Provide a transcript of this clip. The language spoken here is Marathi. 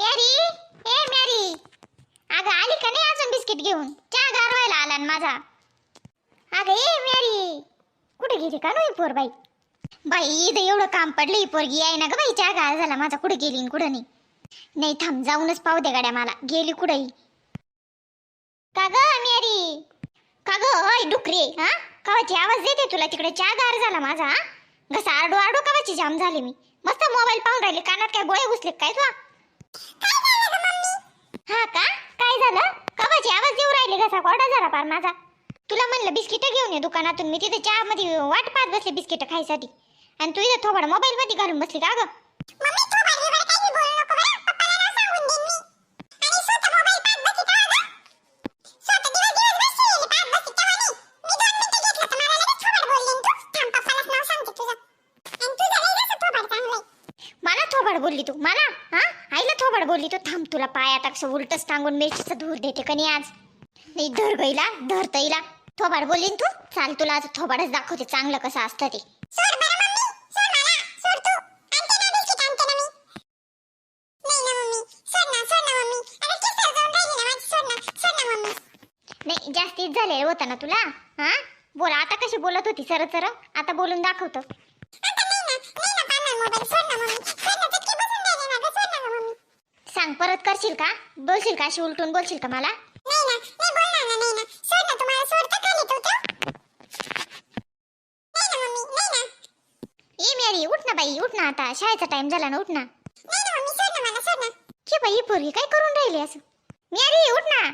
मॅरी, ए मॅरी, अगं आली का नाही अजून बिस्किट घेऊन? चहा गारवायला आला ना माझा. अगं ए मॅरी, कुठे गेली का नाही पोर बाई? बाई इथं एवढं काम पडलं, ही पोरगी आहे ना ग बाई. चहा गार झाला माझा. कुठे गेली कुठं नाही? नाही थांब, जाऊनच पाहू दे गाड्या मला, गेली कुठेही. का ग मॅरी, का ग ओय डुकरे, हा कवाची आवाज देते तुला तिकडे? चहा गार झाला माझा. हा घसा आडो आडो कवाची जाम झाले मी. मस्त मोबाईल पाहून राहिले, कानात काय गोळे घुसले काय तुला? हा का, काय झालं? कवाची आवाज देऊ राहिले, घसा कोरडा झाला पार माझा. तुला म्हणलं बिस्किट घेऊन ये दुकानातून, मी तिथे चहा मध्ये वाट पाहत बसले बिस्किट खायसाठी, आणि तू इथं थोबाड मोबाईल मध्ये घालून बसली का ग? मला थोबाड बोलली तू? मला हा आईला थोबाड बोलली तू? थांब, तुला पाया टाकस उलटच टांगून मिरचीचं धूर देते कनी आज. नाही धर गईला, धर तईला. थोबाड बोलली तू? चाल, तुला आज थोबाडच दाखवते चांगलं कसं असतं ते. नाही जास्तीच झाले होता ना तुला. हा बोल, आता कशी बोलत होती सरळ सरळ, आता बोलून दाखवतो. सांग, परत करशील का? बोलशील का अशी उलटून बोलशील का मला? ए मेरी, उठ ना बाई, उठ ना, आता शाळेचा टाइम झाला ना, उठ ना. की बाई पोरगी काय करून राहिली असं? मेरी उठ ना.